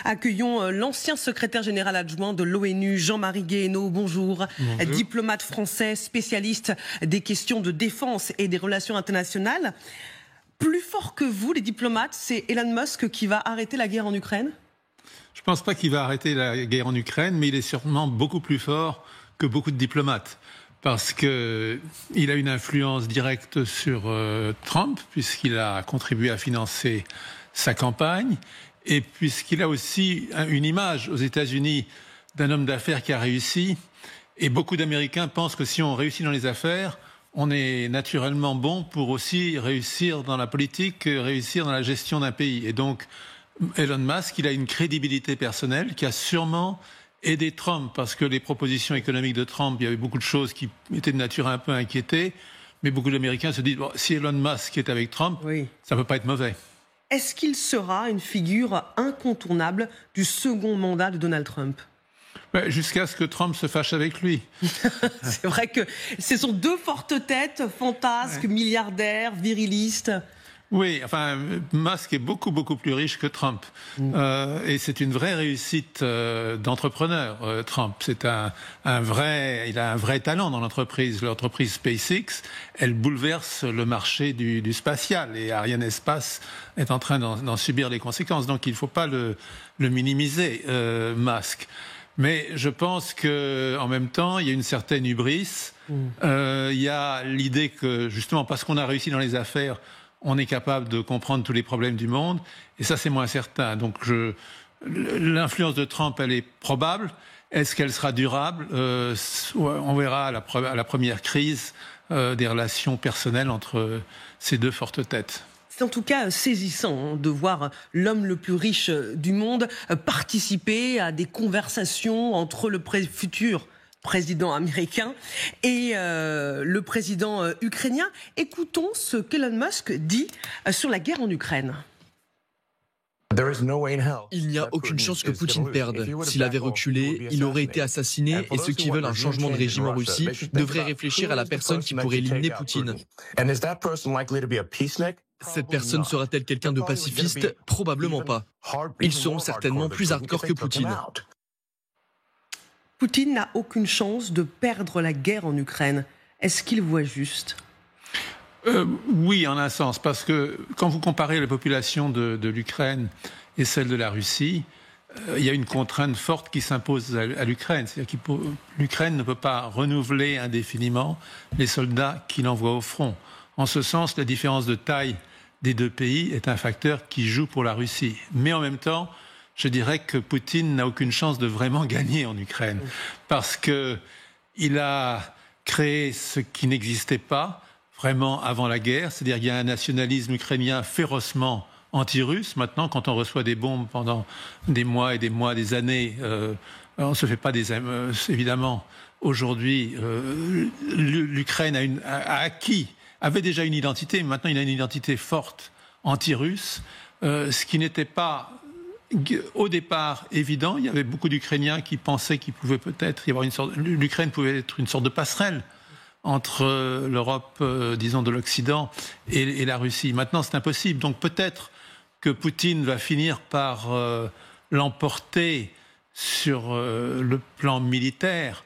Accueillons l'ancien secrétaire général adjoint de l'ONU, Jean-Marie Guéhenno. Bonjour. Bonjour. Diplomate français, spécialiste des questions de défense et des relations internationales. Plus fort que vous, les diplomates, c'est Elon Musk qui va arrêter la guerre en Ukraine ? Je ne pense pas qu'il va arrêter la guerre en Ukraine, mais il est sûrement beaucoup plus fort que beaucoup de diplomates. Parce qu'il a une influence directe sur Trump, puisqu'il a contribué à financer sa campagne, et puisqu'il a aussi une image aux États-Unis d'un homme d'affaires qui a réussi. Et beaucoup d'Américains pensent que si on réussit dans les affaires, on est naturellement bon pour aussi réussir dans la politique, réussir dans la gestion d'un pays. Et donc, Elon Musk, il a une crédibilité personnelle qui a sûrement aidé Trump, parce que les propositions économiques de Trump, il y avait beaucoup de choses qui étaient de nature un peu inquiétée, mais beaucoup d'Américains se disent, bon, si Elon Musk est avec Trump, oui, ça ne peut pas être mauvais. Est-ce qu'il sera une figure incontournable du second mandat de Donald Trump ? Jusqu'à ce que Trump se fâche avec lui. C'est vrai que ce sont deux fortes têtes, fantasques, milliardaires, virilistes. Oui, enfin, Musk est beaucoup plus riche que Trump. Et c'est une vraie réussite d'entrepreneur, Trump. Il a un vrai talent dans l'entreprise. L'entreprise SpaceX, elle bouleverse le marché du spatial. Et Ariane Espace est en train d'en subir les conséquences. Donc il ne faut pas le minimiser, Musk. Mais je pense qu'en même temps, il y a une certaine hubris. Il y a l'idée que, justement, parce qu'on a réussi dans les affaires, on est capable de comprendre tous les problèmes du monde, et ça c'est moins certain. Donc l'influence de Trump, elle est probable. Est-ce qu'elle sera durable ? On verra à la première crise des relations personnelles entre ces deux fortes têtes. C'est en tout cas saisissant de voir l'homme le plus riche du monde participer à des conversations entre le futur président américain et le président ukrainien. Écoutons ce qu'Elon Musk dit sur la guerre en Ukraine. Il n'y a aucune chance que Poutine perde. S'il avait reculé, il aurait été assassiné, et ceux qui veulent un changement de régime en Russie devraient réfléchir à la personne qui pourrait éliminer Poutine. Cette personne sera-t-elle quelqu'un de pacifiste ? Probablement pas. Ils seront certainement plus hardcore que Poutine. Poutine n'a aucune chance de perdre la guerre en Ukraine. Est-ce qu'il voit juste ? Oui, en un sens, parce que quand vous comparez la population de l'Ukraine et celle de la Russie, il y a une contrainte forte qui s'impose à l'Ukraine. C'est-à-dire que l'Ukraine ne peut pas renouveler indéfiniment les soldats qu'il envoie au front. En ce sens, la différence de taille des deux pays est un facteur qui joue pour la Russie. Mais en même temps, je dirais que Poutine n'a aucune chance de vraiment gagner en Ukraine, parce qu'il a créé ce qui n'existait pas vraiment avant la guerre, c'est-à-dire qu'il y a un nationalisme ukrainien férocement anti-russe. Maintenant, quand on reçoit des bombes pendant des mois et des mois, des années, on ne se fait pas évidemment, aujourd'hui, l'Ukraine avait déjà une identité, mais maintenant il a une identité forte anti-russe, ce qui n'était pas au départ évident. Il y avait beaucoup d'Ukrainiens qui pensaient qu'il pouvait peut-être y avoir l'Ukraine pouvait être une sorte de passerelle entre l'Europe, disons, de l'Occident et la Russie. Maintenant, c'est impossible. Donc peut-être que Poutine va finir par l'emporter sur le plan militaire,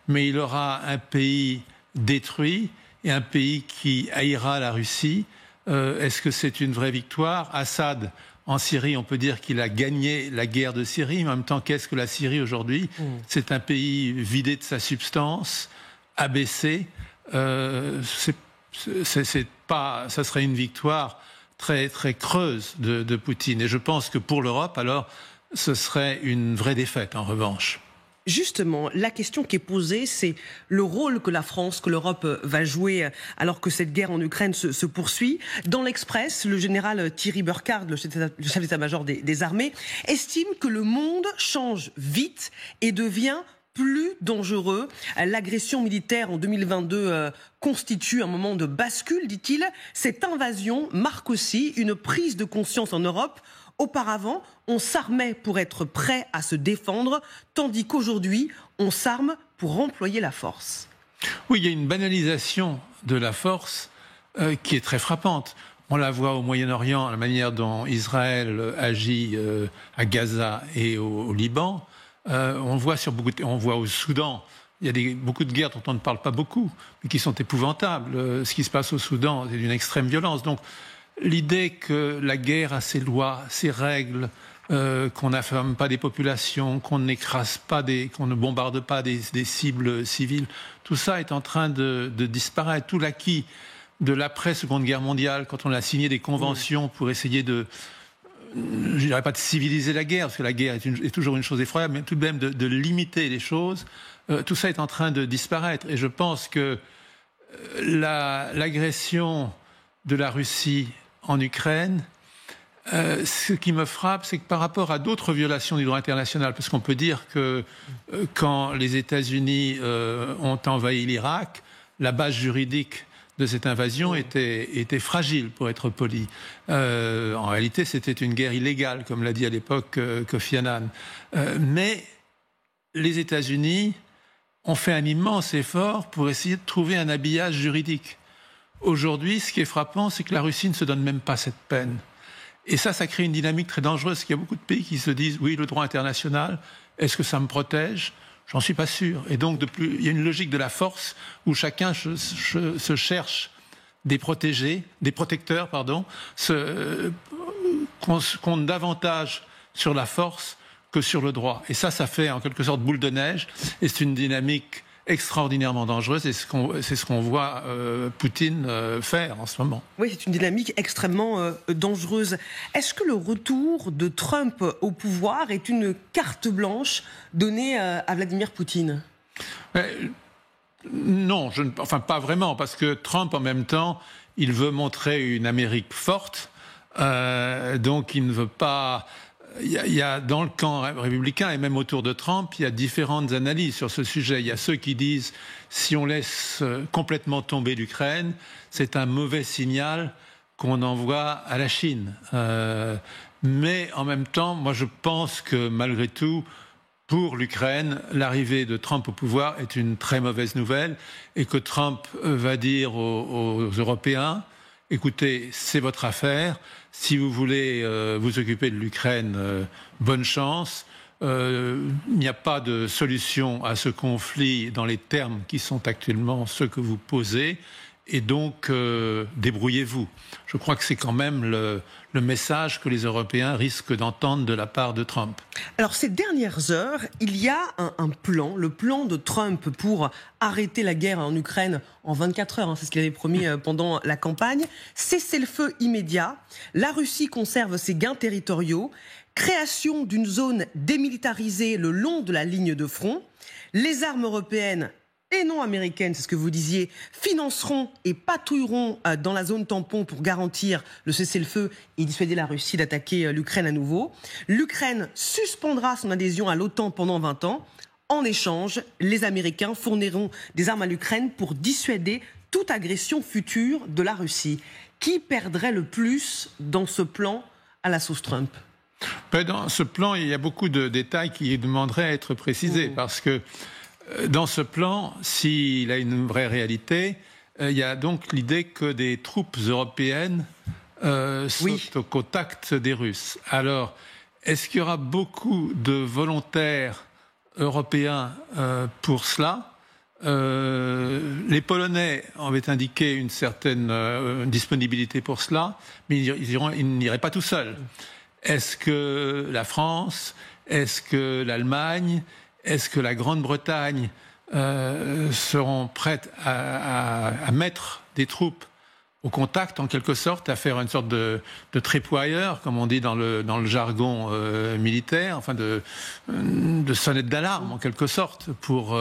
mais il aura un pays détruit et un pays qui haïra la Russie. Est-ce que c'est une vraie victoire ? Assad, en Syrie, on peut dire qu'il a gagné la guerre de Syrie, mais en même temps, qu'est-ce que la Syrie aujourd'hui ? C'est un pays vidé de sa substance, abaissé. Ça serait une victoire très creuse de Poutine. Et je pense que pour l'Europe, alors, ce serait une vraie défaite, en revanche. Justement, la question qui est posée, c'est le rôle que la France, que l'Europe va jouer alors que cette guerre en Ukraine se poursuit. Dans l'Express, le général Thierry Burkhardt, le chef d'état-major des armées, estime que le monde change vite et devient plus dangereux. L'agression militaire en 2022 constitue un moment de bascule, dit-il. Cette invasion marque aussi une prise de conscience en Europe. Auparavant, on s'armait pour être prêt à se défendre, tandis qu'aujourd'hui, on s'arme pour employer la force. Oui, il y a une banalisation de la force qui est très frappante. On la voit au Moyen-Orient, la manière dont Israël agit à Gaza et au Liban. On voit on voit au Soudan. Il y a beaucoup de guerres dont on ne parle pas beaucoup, mais qui sont épouvantables. Ce qui se passe au Soudan est d'une extrême violence. Donc, l'idée que la guerre a ses lois, ses règles, qu'on n'affame pas des populations, qu'on n'écrase pas qu'on ne bombarde pas des cibles civiles, tout ça est en train de disparaître. Tout l'acquis de l'après-Seconde Guerre mondiale, quand on a signé des conventions pour essayer je dirais pas de civiliser la guerre, parce que la guerre est toujours une chose effroyable, mais tout de même de limiter les choses, tout ça est en train de disparaître. Et je pense que l'agression de la Russie en Ukraine, ce qui me frappe, c'est que par rapport à d'autres violations du droit international, parce qu'on peut dire que quand les États-Unis ont envahi l'Irak, la base juridique de cette invasion était fragile, pour être poli. En réalité, c'était une guerre illégale, comme l'a dit à l'époque Kofi Annan. Mais les États-Unis ont fait un immense effort pour essayer de trouver un habillage juridique. Aujourd'hui, ce qui est frappant, c'est que la Russie ne se donne même pas cette peine. Et ça crée une dynamique très dangereuse, parce qu'il y a beaucoup de pays qui se disent « oui, le droit international, est-ce que ça me protège ?» J'en suis pas sûr. Et donc, il y a une logique de la force où chacun se cherche des protecteurs, compte davantage sur la force que sur le droit. Et ça fait en quelque sorte boule de neige. Et c'est une dynamique extraordinairement dangereuse. Et c'est ce qu'on voit Poutine faire en ce moment. Oui, c'est une dynamique extrêmement dangereuse. Est-ce que le retour de Trump au pouvoir est une carte blanche donnée à Vladimir Poutine ? Non, pas vraiment, parce que Trump, en même temps, il veut montrer une Amérique forte. Donc, il ne veut pas... Il y a dans le camp républicain et même autour de Trump, il y a différentes analyses sur ce sujet. Il y a ceux qui disent si on laisse complètement tomber l'Ukraine, c'est un mauvais signal qu'on envoie à la Chine. Mais en même temps, moi je pense que malgré tout, pour l'Ukraine, l'arrivée de Trump au pouvoir est une très mauvaise nouvelle et que Trump va dire aux Européens « Écoutez, c'est votre affaire. Si vous voulez vous occuper de l'Ukraine, bonne chance. Il n'y a pas de solution à ce conflit dans les termes qui sont actuellement ceux que vous posez. Et donc, débrouillez-vous. » Je crois que c'est quand même le message que les Européens risquent d'entendre de la part de Trump. Alors, ces dernières heures, il y a un plan, le plan de Trump pour arrêter la guerre en Ukraine en 24 heures. C'est ce qu'il avait promis pendant la campagne. Cessez-le-feu immédiat. La Russie conserve ses gains territoriaux. Création d'une zone démilitarisée le long de la ligne de front. Les armes européennes et non américaines, c'est ce que vous disiez, financeront et patrouilleront dans la zone tampon pour garantir le cessez-le-feu et dissuader la Russie d'attaquer l'Ukraine à nouveau. L'Ukraine suspendra son adhésion à l'OTAN pendant 20 ans. En échange, les Américains fourniront des armes à l'Ukraine pour dissuader toute agression future de la Russie. Qui perdrait le plus dans ce plan à la sauce Trump ? Dans ce plan, il y a beaucoup de détails qui demanderaient à être précisés parce que dans ce plan, s'il a une vraie réalité, il y a donc l'idée que des troupes européennes sont au contact des Russes. Alors, est-ce qu'il y aura beaucoup de volontaires européens pour cela ? Les Polonais avaient indiqué une certaine disponibilité pour cela, mais ils n'iraient pas tout seuls. Est-ce que la France, est-ce que l'Allemagne, est-ce que la Grande-Bretagne seront prêtes à mettre des troupes au contact, en quelque sorte, à faire une sorte de tripwire, comme on dit dans le jargon militaire, enfin de sonnette d'alarme, en quelque sorte, pour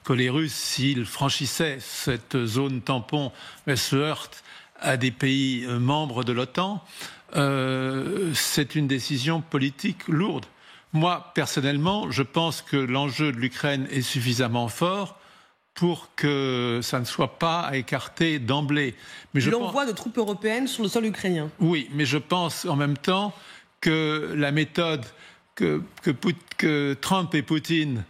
que les Russes, s'ils franchissaient cette zone tampon, se heurtent à des pays membres de l'OTAN. C'est une décision politique lourde. Moi, personnellement, je pense que l'enjeu de l'Ukraine est suffisamment fort pour que ça ne soit pas à écarter d'emblée. L'envoi de troupes européennes sur le sol ukrainien. Oui, mais je pense en même temps que la méthode que Trump et Poutine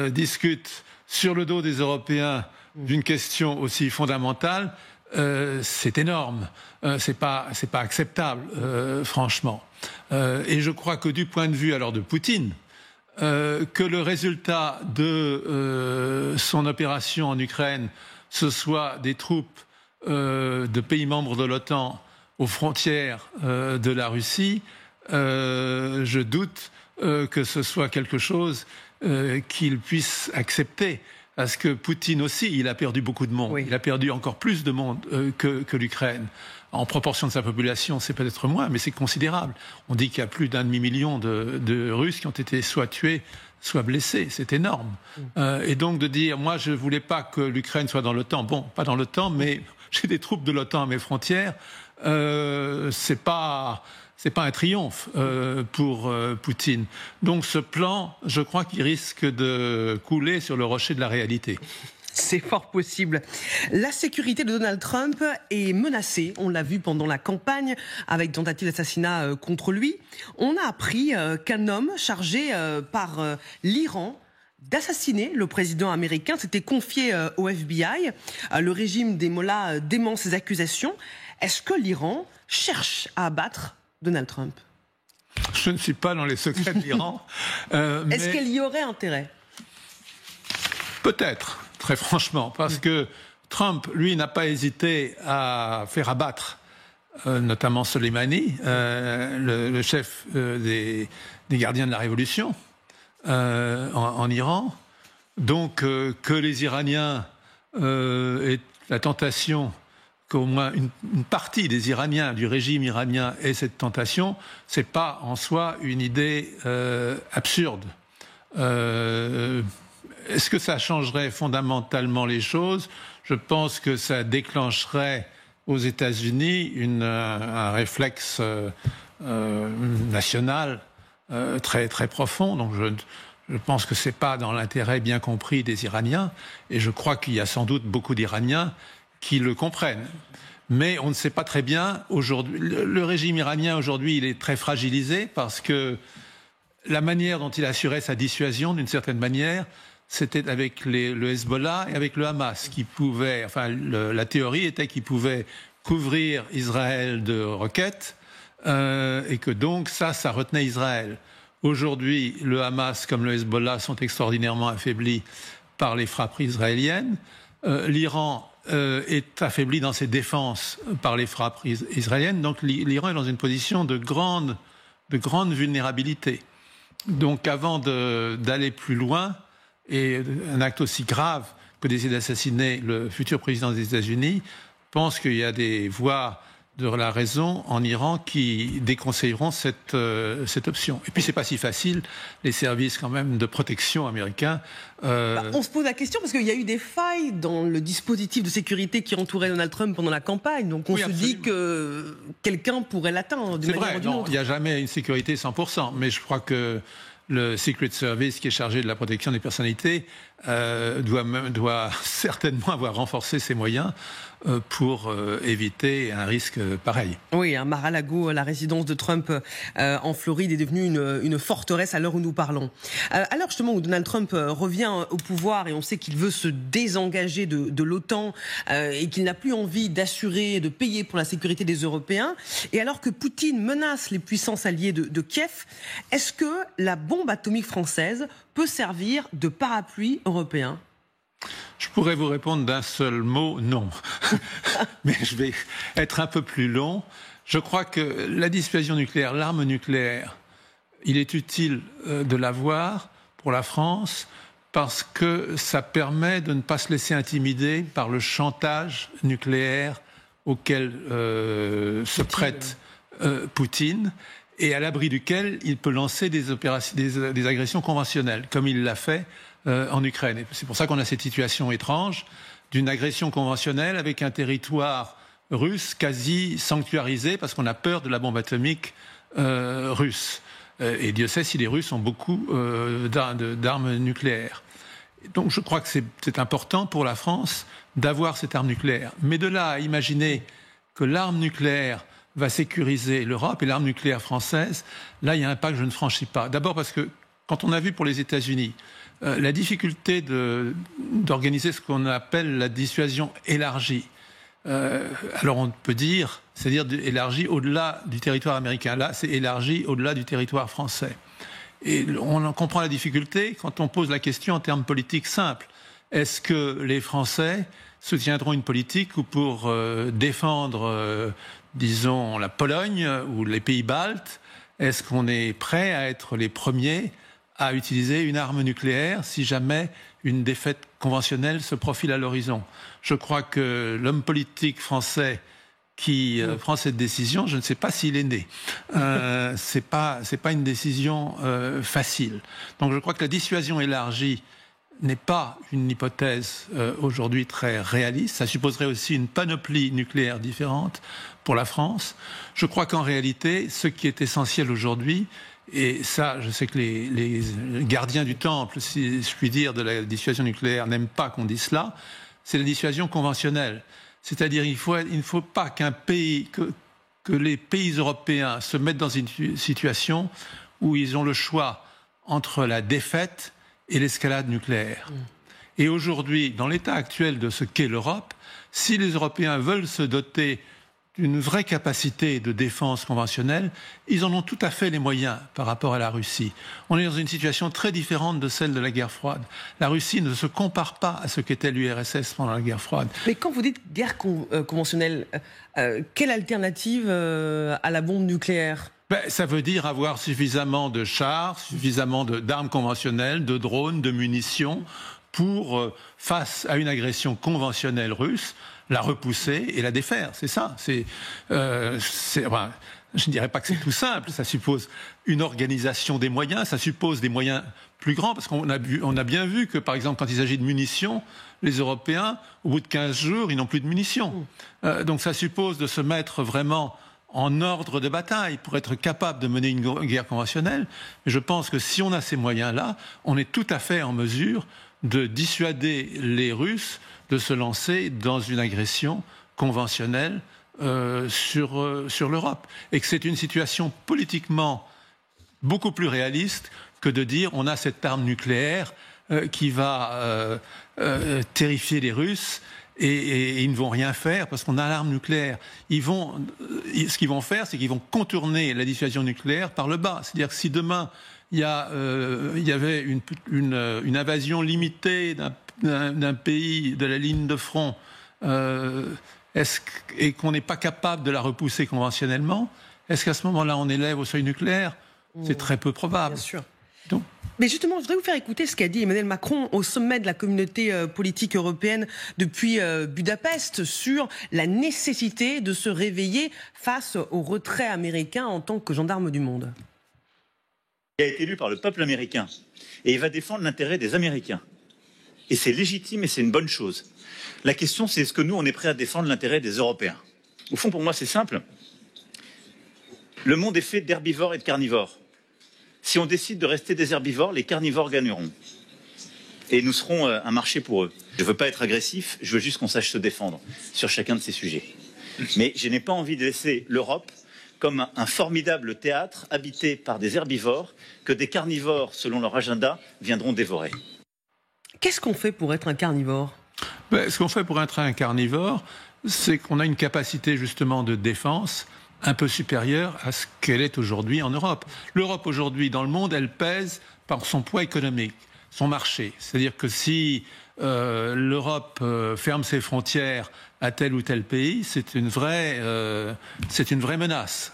discutent sur le dos des Européens d'une question aussi fondamentale c'est énorme. C'est pas acceptable, franchement. Et je crois que du point de vue alors de Poutine, que le résultat de son opération en Ukraine, ce soit des troupes de pays membres de l'OTAN aux frontières de la Russie, je doute que ce soit quelque chose qu'il puisse accepter. Parce que Poutine aussi, il a perdu beaucoup de monde. Oui. Il a perdu encore plus de monde que l'Ukraine. En proportion de sa population, c'est peut-être moins, mais c'est considérable. On dit qu'il y a plus d'1,5 million de Russes qui ont été soit tués, soit blessés. C'est énorme. Et donc de dire, moi je voulais pas que l'Ukraine soit dans l'OTAN. Bon, pas dans l'OTAN, mais j'ai des troupes de l'OTAN à mes frontières. C'est pas un triomphe pour Poutine. Donc ce plan, je crois qu'il risque de couler sur le rocher de la réalité. C'est fort possible. La sécurité de Donald Trump est menacée. On l'a vu pendant la campagne avec tentative d'assassinat contre lui. On a appris qu'un homme chargé par l'Iran d'assassiner le président américain s'était confié au FBI. Le régime des mollahs dément ces accusations. Est-ce que l'Iran cherche à abattre Donald Trump? Je ne suis pas dans les secrets de l'Iran. Est-ce qu'il y aurait intérêt? Peut-être, très franchement, parce que Trump, lui, n'a pas hésité à faire abattre notamment Soleimani, le chef des gardiens de la Révolution en Iran. Donc que les Iraniens aient la tentation, qu'au moins une partie des Iraniens, du régime iranien, ait cette tentation, c'est pas en soi une idée absurde. Est-ce que ça changerait fondamentalement les choses? Je pense que ça déclencherait aux États-Unis un réflexe national très très profond. Donc je pense que c'est pas dans l'intérêt bien compris des Iraniens, et je crois qu'il y a sans doute beaucoup d'Iraniens qui le comprennent. Mais on ne sait pas très bien aujourd'hui. Le régime iranien aujourd'hui, il est très fragilisé parce que la manière dont il assurait sa dissuasion, d'une certaine manière, c'était avec le Hezbollah et avec le Hamas qui pouvaient, enfin la théorie était qu'ils pouvaient couvrir Israël de roquettes et que donc ça retenait Israël. Aujourd'hui, le Hamas comme le Hezbollah sont extraordinairement affaiblis par les frappes israéliennes. L'Iran est affaibli dans ses défenses par les frappes israéliennes. Donc l'Iran est dans une position de grande vulnérabilité. Donc avant d'aller plus loin, et un acte aussi grave que d'essayer d'assassiner le futur président des États-Unis, je pense qu'il y a des voix de la raison en Iran qui déconseilleront cette option. Et puis c'est pas si facile, les services quand même de protection américains. On se pose la question parce qu'il y a eu des failles dans le dispositif de sécurité qui entourait Donald Trump pendant la campagne. Donc on se dit que quelqu'un pourrait l'atteindre d'une manière ou d'une autre. Il n'y a jamais une sécurité 100%, mais je crois que le Secret Service, qui est chargé de la protection des personnalités, doit certainement avoir renforcé ses moyens pour éviter un risque pareil. Oui, Mar-a-Lago, la résidence de Trump en Floride, est devenue une forteresse à l'heure où nous parlons. À l'heure justement où Donald Trump revient au pouvoir et on sait qu'il veut se désengager de l'OTAN et qu'il n'a plus envie d'assurer, de payer pour la sécurité des Européens, et alors que Poutine menace les puissances alliées de Kiev, est-ce que la bombe atomique française peut servir de parapluie européen? Je pourrais vous répondre d'un seul mot, non. Mais je vais être un peu plus long. Je crois que la dissuasion nucléaire, l'arme nucléaire, il est utile de l'avoir pour la France parce que ça permet de ne pas se laisser intimider par le chantage nucléaire auquel se prête Poutine, et à l'abri duquel il peut lancer des agressions conventionnelles, comme il l'a fait en Ukraine. Et c'est pour ça qu'on a cette situation étrange d'une agression conventionnelle avec un territoire russe quasi sanctuarisé parce qu'on a peur de la bombe atomique russe. Et Dieu sait si les Russes ont beaucoup d'armes nucléaires. Donc je crois que c'est important pour la France d'avoir cette arme nucléaire. Mais de là à imaginer que l'arme nucléaire va sécuriser l'Europe et l'arme nucléaire française, là il y a un pas que je ne franchis pas. D'abord parce que quand on a vu pour les États-Unis la difficulté d'organiser ce qu'on appelle la dissuasion élargie, alors on peut dire, c'est-à-dire élargi au-delà du territoire américain. Là, c'est élargi au-delà du territoire français. Et on en comprend la difficulté quand on pose la question en termes politiques simples. Est-ce que les Français soutiendront une politique où pour défendre, disons, la Pologne ou les pays baltes, est-ce qu'on est prêt à être les premiers à utiliser une arme nucléaire si jamais une défaite conventionnelle se profile à l'horizon? Je crois que l'homme politique français qui prend cette décision, je ne sais pas s'il est né. C'est pas une décision facile. Donc je crois que la dissuasion élargie n'est pas une hypothèse aujourd'hui très réaliste. Ça supposerait aussi une panoplie nucléaire différente pour la France. Je crois qu'en réalité, ce qui est essentiel aujourd'hui, et ça, je sais que les gardiens du temple, si je puis dire, de la dissuasion nucléaire n'aiment pas qu'on dise cela, c'est la dissuasion conventionnelle. C'est-à-dire il ne faut pas que les pays européens se mettent dans une situation où ils ont le choix entre la défaite et l'escalade nucléaire. Et aujourd'hui, dans l'état actuel de ce qu'est l'Europe, si les Européens veulent se doter d'une vraie capacité de défense conventionnelle, ils en ont tout à fait les moyens par rapport à la Russie. On est dans une situation très différente de celle de la guerre froide. La Russie ne se compare pas à ce qu'était l'URSS pendant la guerre froide. Mais quand vous dites guerre conventionnelle, quelle alternative à la bombe nucléaire ? Ça veut dire avoir suffisamment de chars, suffisamment d'armes conventionnelles, de drones, de munitions pour, face à une agression conventionnelle russe, la repousser et la défaire. C'est ça. Je ne dirais pas que c'est tout simple. Ça suppose une organisation des moyens. Ça suppose des moyens plus grands. Parce qu'on a bien vu que, par exemple, quand il s'agit de munitions, les Européens, au bout de 15 jours, ils n'ont plus de munitions. Donc ça suppose de se mettre vraiment en ordre de bataille pour être capable de mener une guerre conventionnelle. Mais je pense que si on a ces moyens-là, on est tout à fait en mesure de dissuader les Russes de se lancer dans une agression conventionnelle sur l'Europe. Et que c'est une situation politiquement beaucoup plus réaliste que de dire on a cette arme nucléaire qui va terrifier les Russes et ils ne vont rien faire parce qu'on a l'arme nucléaire. Ce qu'ils vont faire, c'est qu'ils vont contourner la dissuasion nucléaire par le bas. C'est-à-dire que si demain il y avait une invasion limitée d'un pays de la ligne de front et qu'on n'est pas capable de la repousser conventionnellement, est-ce qu'à ce moment-là on élève au seuil nucléaire ? C'est très peu probable. Bien sûr. Mais justement, je voudrais vous faire écouter ce qu'a dit Emmanuel Macron au sommet de la communauté politique européenne depuis Budapest sur la nécessité de se réveiller face au retrait américain en tant que gendarme du monde. Il a été élu par le peuple américain et il va défendre l'intérêt des Américains. Et c'est légitime et c'est une bonne chose. La question, c'est est-ce que nous, on est prêt à défendre l'intérêt des Européens ? Au fond, pour moi, c'est simple. Le monde est fait d'herbivores et de carnivores. Si on décide de rester des herbivores, les carnivores gagneront. Et nous serons un marché pour eux. Je ne veux pas être agressif, je veux juste qu'on sache se défendre sur chacun de ces sujets. Mais je n'ai pas envie de laisser l'Europe comme un formidable théâtre habité par des herbivores que des carnivores, selon leur agenda, viendront dévorer. Qu'est-ce qu'on fait pour être un carnivore ? Ce qu'on fait pour être un carnivore, c'est qu'on a une capacité justement de défense un peu supérieure à ce qu'elle est aujourd'hui en Europe. L'Europe aujourd'hui, dans le monde, elle pèse par son poids économique, son marché. C'est-à-dire que si l'Europe ferme ses frontières à tel ou tel pays, c'est une vraie menace.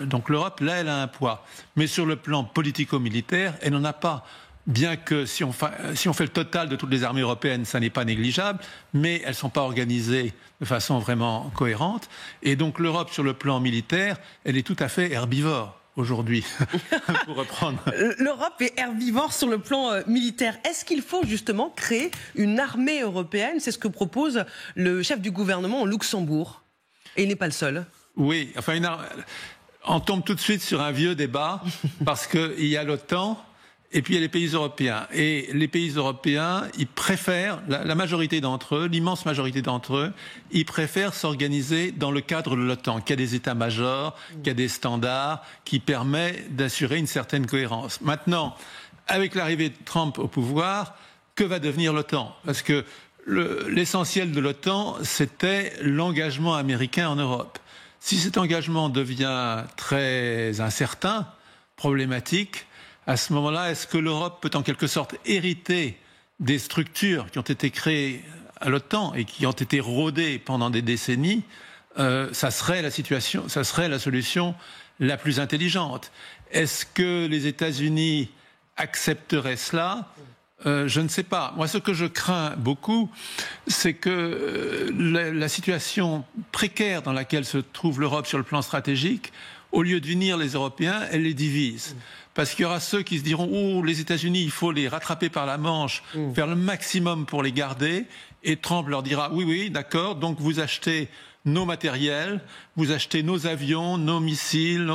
Donc l'Europe, là, elle a un poids. Mais sur le plan politico-militaire, elle n'en a pas. Bien que si on fait le total de toutes les armées européennes, ça n'est pas négligeable, mais elles ne sont pas organisées de façon vraiment cohérente. Et donc l'Europe, sur le plan militaire, elle est tout à fait herbivore aujourd'hui, pour reprendre. L'Europe est herbivore sur le plan militaire. Est-ce qu'il faut justement créer une armée européenne ? C'est ce que propose le chef du gouvernement au Luxembourg. Et il n'est pas le seul. Oui, enfin, on tombe tout de suite sur un vieux débat, parce qu'il y a l'OTAN, et puis il y a les pays européens. Et les pays européens, ils préfèrent, la majorité d'entre eux, l'immense majorité d'entre eux, ils préfèrent s'organiser dans le cadre de l'OTAN, qui a des états-majors, qui a des standards, qui permet d'assurer une certaine cohérence. Maintenant, avec l'arrivée de Trump au pouvoir, que va devenir l'OTAN ? Parce que l'essentiel de l'OTAN, c'était l'engagement américain en Europe. Si cet engagement devient très incertain, problématique, à ce moment-là, est-ce que l'Europe peut en quelque sorte hériter des structures qui ont été créées à l'OTAN et qui ont été rodées pendant des décennies? Ça serait la solution la plus intelligente. Est-ce que les États-Unis accepteraient cela? Je ne sais pas. Moi, ce que je crains beaucoup, c'est que la situation précaire dans laquelle se trouve l'Europe sur le plan stratégique, au lieu d'unir les Européens, elle les divise. Parce qu'il y aura ceux qui se diront « Oh, les États-Unis, il faut les rattraper par la manche, faire le maximum pour les garder », et Trump leur dira « Oui, oui, d'accord, donc vous achetez nos matériels, vous achetez nos avions, nos missiles,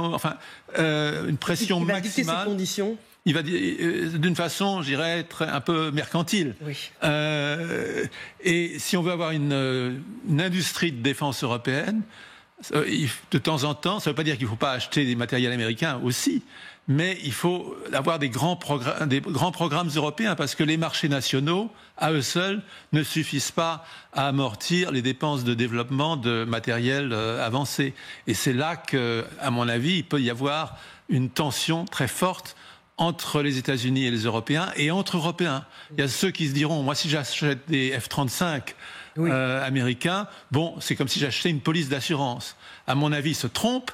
une pression maximale. » Il va dicter ces conditions. Il va dire, d'une façon, je dirais, un peu mercantile. Oui. Et si on veut avoir une industrie de défense européenne, de temps en temps, ça ne veut pas dire qu'il ne faut pas acheter des matériels américains aussi, mais il faut avoir des grands programmes européens, parce que les marchés nationaux, à eux seuls, ne suffisent pas à amortir les dépenses de développement de matériel avancé. Et c'est là qu'à mon avis, il peut y avoir une tension très forte entre les États-Unis et les Européens, et entre Européens. Il y a ceux qui se diront, moi si j'achète des F-35 américains, bon, c'est comme si j'achetais une police d'assurance. À mon avis, ils se trompent,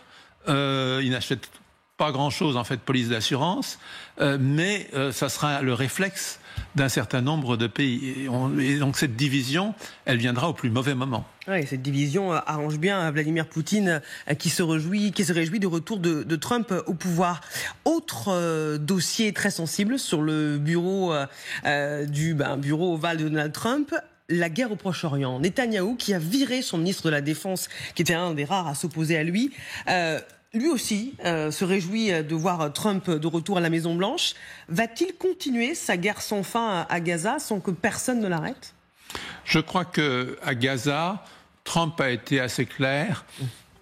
ils n'achètent pas grand-chose en fait, police d'assurance, mais ça sera le réflexe d'un certain nombre de pays. Et donc cette division, elle viendra au plus mauvais moment. Oui, cette division arrange bien Vladimir Poutine qui se réjouit du retour de Trump au pouvoir. Autre dossier très sensible sur le bureau bureau ovale de Donald Trump, la guerre au Proche-Orient. Netanyahou, qui a viré son ministre de la Défense, qui était un des rares à s'opposer à lui, lui aussi se réjouit de voir Trump de retour à la Maison-Blanche. Va-t-il continuer sa guerre sans fin à Gaza sans que personne ne l'arrête? Je crois qu'à Gaza, Trump a été assez clair.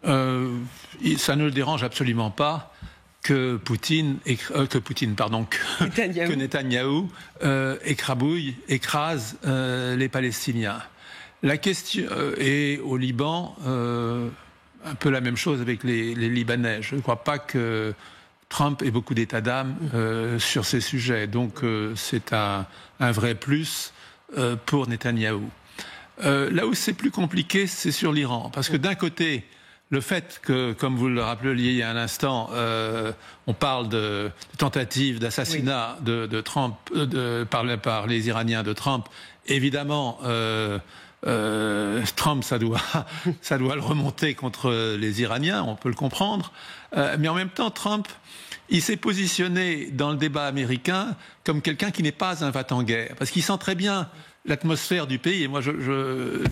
Ça ne le dérange absolument pas que Netanyahou écrase les Palestiniens. La question et au Liban, un peu la même chose avec les Libanais. Je ne crois pas que Trump ait beaucoup d'état d'âme sur ces sujets. Donc c'est un vrai plus pour Netanyahou. Là où c'est plus compliqué, c'est sur l'Iran. Parce que d'un côté, le fait que, comme vous le rappeliez il y a un instant, on parle de tentative d'assassinat de Trump par les Iraniens de Trump, évidemment, Trump, ça doit le remonter contre les Iraniens, on peut le comprendre. Mais en même temps, Trump, il s'est positionné dans le débat américain comme quelqu'un qui n'est pas un va-t-en-guerre. Parce qu'il sent très bien l'atmosphère du pays. Et moi,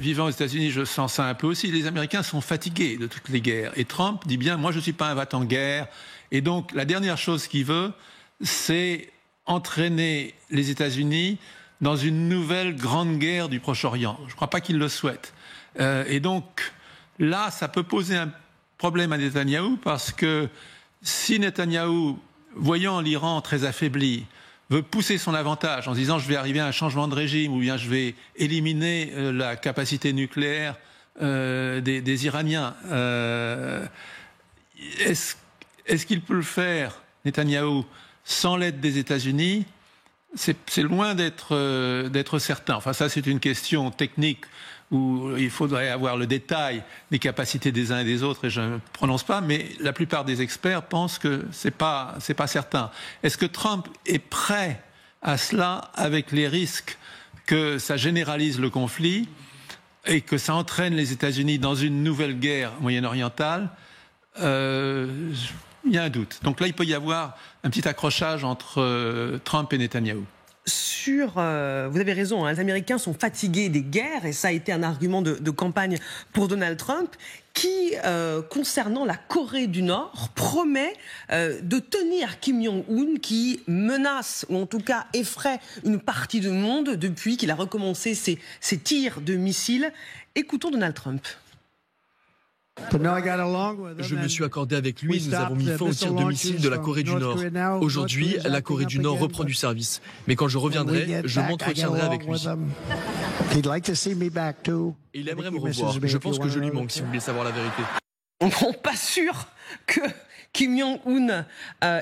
vivant aux États-Unis, je sens ça un peu aussi. Les Américains sont fatigués de toutes les guerres. Et Trump dit bien, moi, je ne suis pas un va-t-en-guerre. Et donc, la dernière chose qu'il veut, c'est entraîner les États-Unis dans une nouvelle grande guerre du Proche-Orient. Je ne crois pas qu'il le souhaite. Et donc, là, ça peut poser un problème à Netanyahou, parce que si Netanyahou, voyant l'Iran très affaibli, veut pousser son avantage en se disant je vais arriver à un changement de régime ou bien je vais éliminer la capacité nucléaire des Iraniens, est-ce qu'il peut le faire, Netanyahou, sans l'aide des États-Unis? C'est loin d'être certain. Enfin, ça, c'est une question technique où il faudrait avoir le détail des capacités des uns et des autres, et je ne prononce pas, mais la plupart des experts pensent que c'est pas certain. Est-ce que Trump est prêt à cela, avec les risques que ça généralise le conflit et que ça entraîne les États-Unis dans une nouvelle guerre moyen-orientale? Il y a un doute. Donc là, il peut y avoir un petit accrochage entre Trump et Netanyahou. Vous avez raison, les Américains sont fatigués des guerres, et ça a été un argument de campagne pour Donald Trump, qui, concernant la Corée du Nord, promet de tenir Kim Jong-un, qui menace, ou en tout cas effraie une partie du monde depuis qu'il a recommencé ses tirs de missiles. Écoutons Donald Trump. Je me suis accordé avec lui et nous avons mis fin aux tirs de missiles de la Corée du Nord. Aujourd'hui, la Corée du Nord reprend du service. Mais quand je reviendrai, je m'entretiendrai avec lui. Il aimerait me revoir. Je pense que je lui manque, si vous voulez savoir la vérité. Pas sûr que Kim Jong-un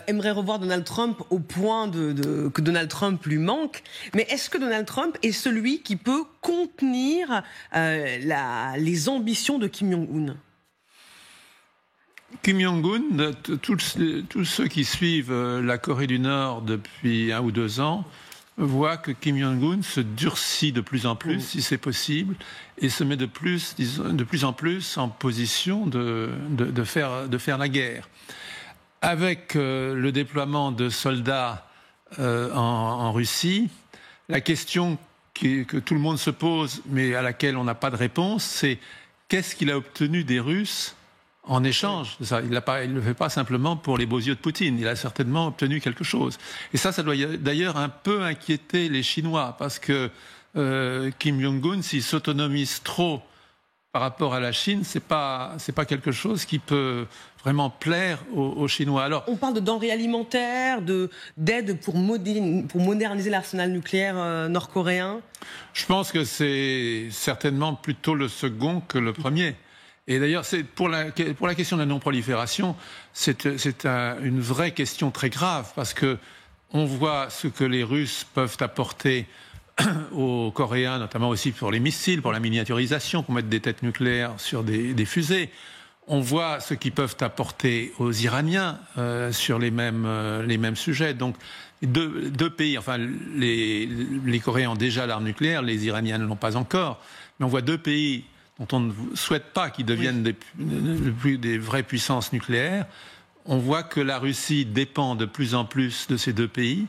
aimerait revoir Donald Trump au point que Donald Trump lui manque. Mais est-ce que Donald Trump est celui qui peut contenir les ambitions de Kim Jong-un? Kim Jong-un, tous ceux qui suivent la Corée du Nord depuis 1 ou 2 ans voient que Kim Jong-un se durcit de plus en plus, si c'est possible, et se met de plus en plus en position de faire la guerre. Avec le déploiement de soldats en Russie, la question que tout le monde se pose, mais à laquelle on n'a pas de réponse, c'est qu'est-ce qu'il a obtenu des Russes en échange de ça? Il ne le fait pas simplement pour les beaux yeux de Poutine, il a certainement obtenu quelque chose. Et ça doit d'ailleurs un peu inquiéter les Chinois, parce que Kim Jong-un, s'il s'autonomise trop par rapport à la Chine, c'est pas quelque chose qui peut vraiment plaire aux Chinois. Alors, on parle de denrées alimentaires, d'aide pour moderniser l'arsenal nucléaire nord-coréen. Je pense que c'est certainement plutôt le second que le premier. Et d'ailleurs, pour la question de la non-prolifération, c'est une vraie question très grave, parce que on voit ce que les Russes peuvent apporter aux Coréens, notamment aussi pour les missiles, pour la miniaturisation, pour mettre des têtes nucléaires sur des fusées. On voit ce qu'ils peuvent apporter aux Iraniens sur les mêmes sujets. Donc, deux pays, enfin, les Coréens ont déjà l'arme nucléaire, les Iraniens ne l'ont pas encore, mais on voit 2 pays dont on ne souhaite pas qu'ils deviennent des vraies puissances nucléaires. On voit que la Russie dépend de plus en plus de ces 2 pays.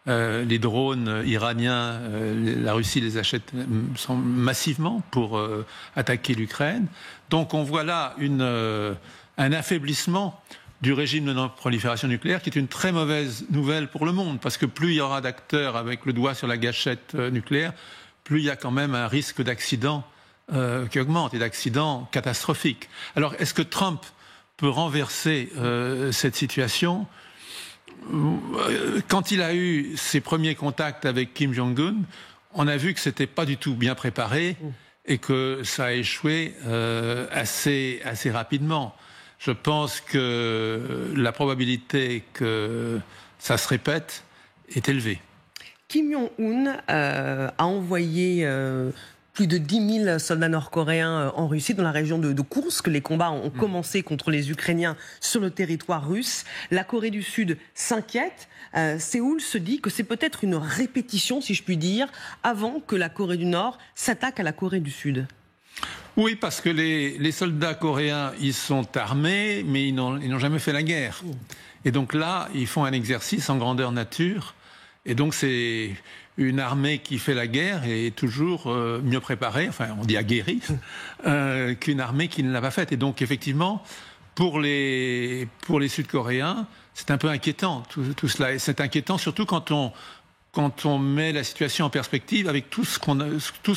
Les drones iraniens, la Russie les achète massivement pour attaquer l'Ukraine. Donc on voit là un affaiblissement du régime de non-prolifération nucléaire, qui est une très mauvaise nouvelle pour le monde, parce que plus il y aura d'acteurs avec le doigt sur la gâchette nucléaire, plus il y a quand même un risque d'accident qui augmente, et d'accidents catastrophiques. Alors, est-ce que Trump peut renverser cette situation? Quand il a eu ses premiers contacts avec Kim Jong-un, on a vu que c'était pas du tout bien préparé et que ça a échoué assez rapidement. Je pense que la probabilité que ça se répète est élevée. Kim Jong-un a envoyé plus de 10 000 soldats nord-coréens en Russie, dans la région de Koursk. Les combats ont commencé contre les Ukrainiens sur le territoire russe. La Corée du Sud s'inquiète. Séoul se dit que c'est peut-être une répétition, si je puis dire, avant que la Corée du Nord s'attaque à la Corée du Sud. Oui, parce que les soldats coréens, ils sont armés, mais ils n'ont jamais fait la guerre. Et donc là, ils font un exercice en grandeur nature. Et donc c'est une armée qui fait la guerre est toujours mieux préparée, enfin on dit aguerrie, qu'une armée qui ne l'a pas faite. Et donc effectivement, pour les Sud-Coréens, c'est un peu inquiétant tout cela. Et c'est inquiétant surtout quand on met la situation en perspective avec tout ce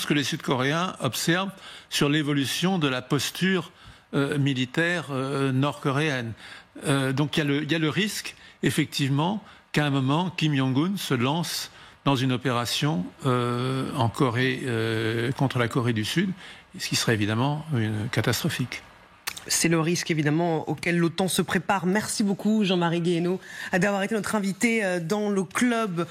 que les Sud-Coréens observent sur l'évolution de la posture militaire nord-coréenne. Donc il y a le risque, effectivement, qu'à un moment, Kim Jong-un se lance dans une opération en Corée contre la Corée du Sud, ce qui serait évidemment catastrophique. C'est le risque évidemment auquel l'OTAN se prépare. Merci beaucoup Jean-Marie Guéhenno d'avoir été notre invité dans le club.